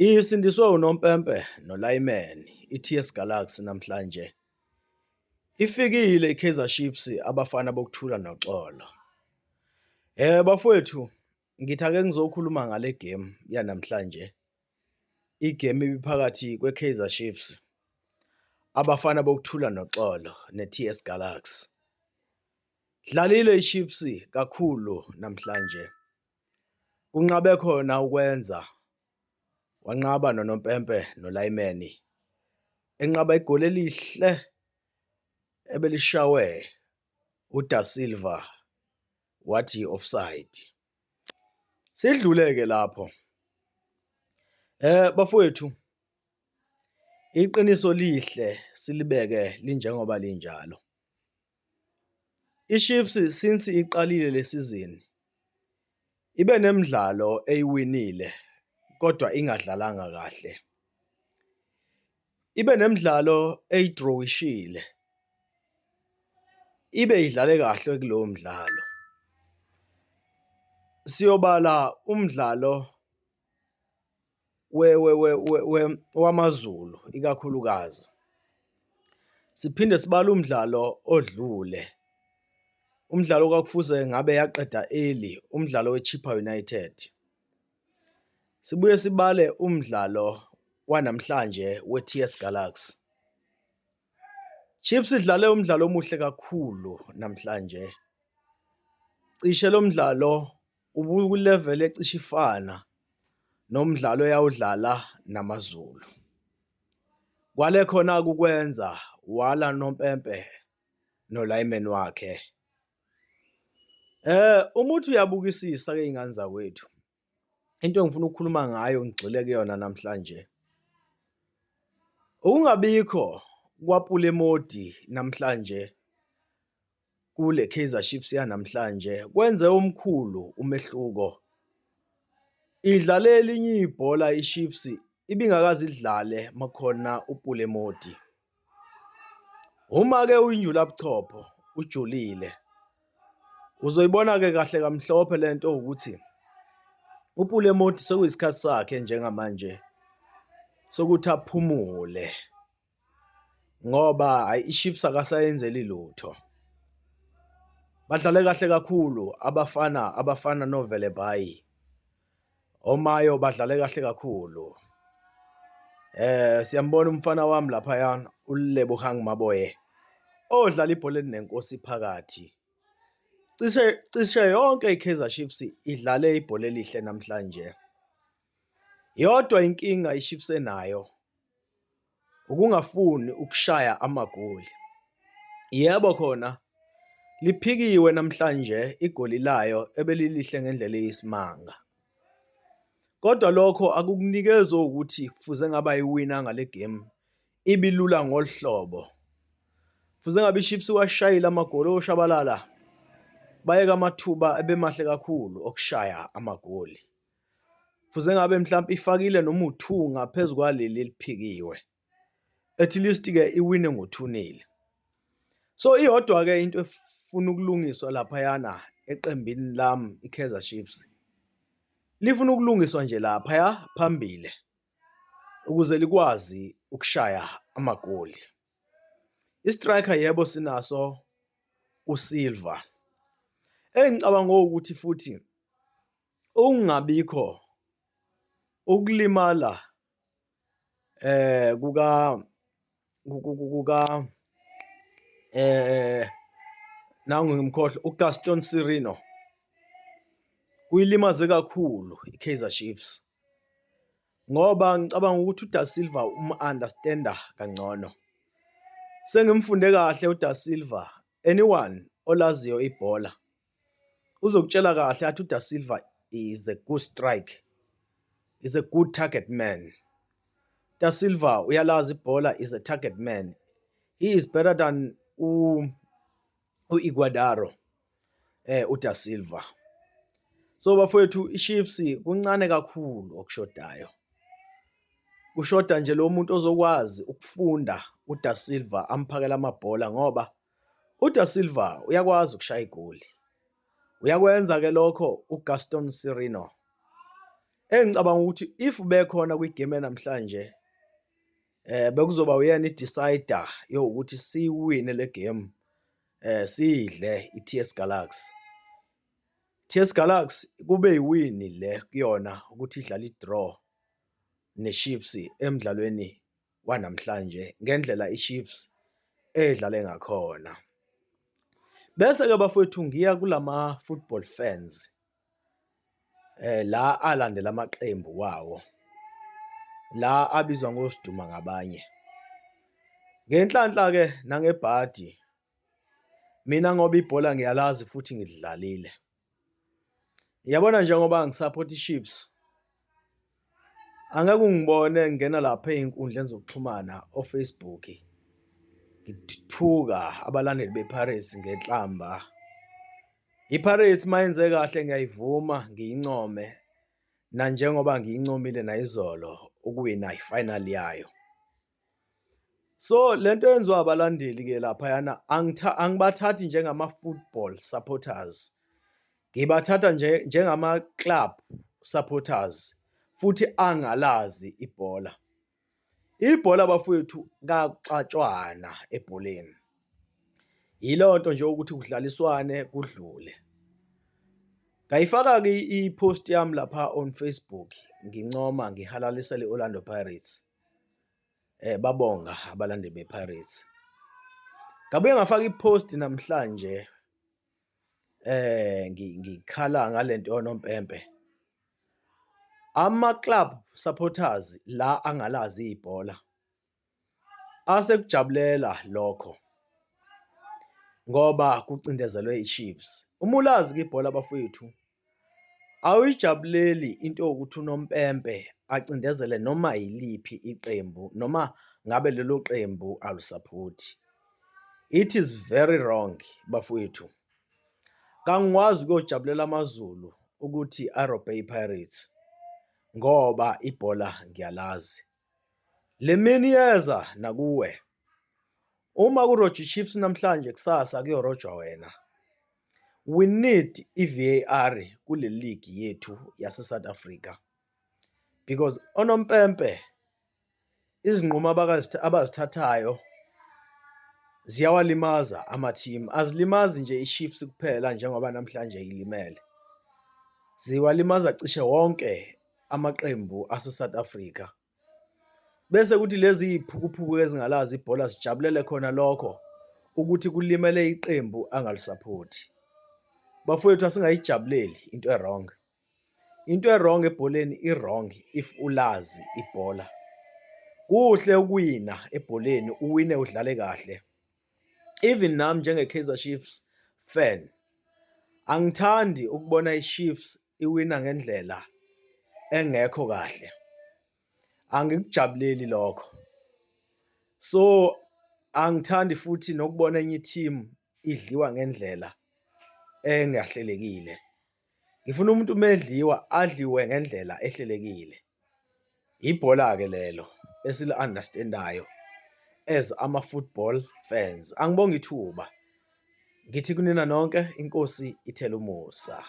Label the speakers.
Speaker 1: Isindiswe unompempe noLayman iTS Galaxy namhlanje. Ifikile iKaizer Chiefs abafana bokuthula noxolo. Bafowethu, ngithi ake ngizokhuluma ngale game yanamhlanje. Igame ibiphakathi kweKaizer Chiefs, abafana bokuthula noxolo neTS Galaxy. Dlalile iChiefs kakhulu namhlanje. Kunqabe khona ukwenza wanqaba nonompempe noLayman. Enqaba igoli elihle ebelishawe uDa Silva wathi offside. Sidluleke lapho. Bafowethu, iqiniso lihle silibeke linjengoba linjalo. iChiefs since iqalile lesizini ibe nemidlalo eyiwinile kodwa ingadlalanga kahle. Ibe nemidlalo eyidrowishile. Ibe idlale kahle kulowo mdlalo. Siyobala umdlalo wamaZulu ikakhulukazi. Siphinde sibale umdlalo odlule. Umdlalo kwakufuze ngabe yaqeda early, umdlalo weChippa United. Sibuye sibale umdlalo wanamhlanje weTS Galaxy. Chiefs idlale umdlalo omuhle kakhulu namhlanje. Cishe lo mdlalo ubulevel ecishe ifana nomdlalo eyawudlala namaZulu. Kwale khona ukwenza wala nompempe noLayman wakhe. Umuthi uyabukisisa ke izingane zakwethu. Into engifuna ukukhuluma ngayo ngigxile kuyona namhlanje. Ukungabikho kwaPula Emodi namhlanje kule Kaizer Chiefs yanamhlanje kwenze omkhulu umehluko. Idlale elinye ibhola iChiefs ibingakazi idlale makhona uPula Emodi. Uma ke uyinjula buchopho ujulile. Uzoyibona ke kahle kamhlophe lento ukuthi uPula Emodi sekuyisikhathi sakhe njengamanje sokuthi aphumule. Ngoba hayi iChiefs akasayenzeli lutho. Badlale kahle kakhulu abafana noVele Bhayi. Omayo badlale kahle kakhulu. Siyambona umfana wami lapha yana uLebohang Maboye odlala ibhola elinenkosi phakathi. Cishe yonke iKaizer Chiefs idlale ibhola elihle namhlanje. Yodwa inkinga iChiefs enayo ukungafuni ukushaya amagoli. Yebo khona liphikiwe namhlanje igoli layo ebelilihle ngendlela eyisimanga. Kodwa lokho akukunikezi ukuthi kufuze ngaba yiwina ngale game ibilula ngolhlobo. Kufuze ngabe iChiefs washayila amagoli oshabalala. Bayeka amathuba ebemahle kakhulu okushaya amagoli. Kufuze ngabe mhlawumbe ifakile noma u2 ngaphezulu kwaleli liphikiwe. At least ke iwine ngo2-0. So iyodwa ke into efuna ukulungiswa lapha yana eqembini lami iKaizer Chiefs. Lifuna ukulungiswa nje lapha phambili ukuze likwazi ukushaya amagoli. Istriker yebo sinaso uSilva. Engicabanga ukuthi futhi ungabikho ukulimala nangu ngimkhohle uGaston Sirino kuyilimaze kakhulu iKaizer Chiefs. Ngoba ngicabanga ukuthi uDa Silva understander kangcono. Sengimfunde kahle uDa Silva. Anyone olaziyo ibhola uzokutshela kahle athi uDa Silva is a good strike. Is a good target man. Da Silva uyalazi ibhola, is a target man. He is better than uIguadaro uDa Silva. So bafowethu iChiefs kuncane kakhulu okushodayo. Kushoda nje lo muntu ozokwazi ukufunda uDa Silva amphakela amabhola ngoba uDa Silva uyakwazi ukushaya igoli. Uyakwenza ke lokho uGaston Sirino. Engicabanga ukuthi if bekhona kwigame namhlanje bekuzoba uyena i-decider yokuthi siwine le game sidle i-TS Galaxy. TS Galaxy kube yiwini le kuyona ukuthi idlala i-draw ne-Chiefs emidlalweni wanamhlanje ngendlela i-Chiefs edlale ngakhona. Bese-ke bafowethu ngiya kulama football fans la alandela amaqembu wawo, la abizwa ngosiduma ngabanye. Ngenhlanhla-ke nangebhadi, mina ngoba ibhola ngiyalazi futhi ngilidlalile. Yabona njengoba ngisapota i-Chiefs, angeke ungibone ngingena lapha ey'nkundleni zokuxhumana o-Facebook, ngithuka abalandeli be-Pirates ngenhlamba. I-Pirates mayenze kahle ngiyayivuma ngiyincome, nanjengoba ngiyincomile nayizolo ukuwina i-final yayo. So lento yenziwa abalandeli-ke laphayana angibathathi njengama-football supporters, ngibathatha njengama-club supporters futhi angalazi ibhola. Ibhola bafowethu kaxatshwana ebholeni. Yilo nto nje ukuthi kudlaliswane kudlule. Ngayifaka-ke i-post yami lapha on Facebook, ngincoma ngihalalisa le-Orlando Pirates. Babonga abalandeli be-Pirates. Ngabuye ngafaka i-post namhlanje ngikhala ngalento yonompempe. Ama-club supporters la angalazi ibhola asekujabulela lokho ngoba kucindezelwe i-Chiefs. Uma ulazi ibhola bafowethu, awuyijabuleli into yokuthi unompempe acindezele noma yiliphi iqembu noma ngabe lelo qembu alusapoti. It is very wrong bafowethu. Kangikwazi ukuyojabulela amaZulu ukuthi arobhe i-Pirates ngoba ibhola ngiyalazi. Le mini yeza nakuwe. Uma kurojwa i-Chiefs namhlanje kusasa kuyorojwa wena. We need i-VAR kule league yethu yase-South Africa because onompempe izinqumo abazithathayo ziyawalimaza ama-team. Azilimazi nje i-Chiefs kuphela njengoba namhlanje ilimele. Ziwalimaza cishe wonke amaqembu ase-South Africa. Bese kuthi lezi iphukuphuku ezingalazi ibhola zijabulele khona lokho ukuthi kulimele iqembu angalisapoti. Bafowethu asingayijabuleli into e-wrong. Into e-wrong ebholeni i-wrong if ulazi ibhola. Kuhle ukuwina ebholeni, uwine udlale kahle. Even nami njenge-Kaizer Chiefs fan, angithandi ukubona i-Chiefs iwina ngendlela engekho kahle. Angikujabuleli lokho. So angithandi futhi nokubona enye i-team idliwa ngendlela engahlelekile. Ngifuna umuntu medliwa adliwe ngendlela ehlelekile. Ibhola-ke lelo esili-understand-ayo as ama-football fans. Angibonga ithuba. Ngithi kunina nonke, inkosi ithele umusa.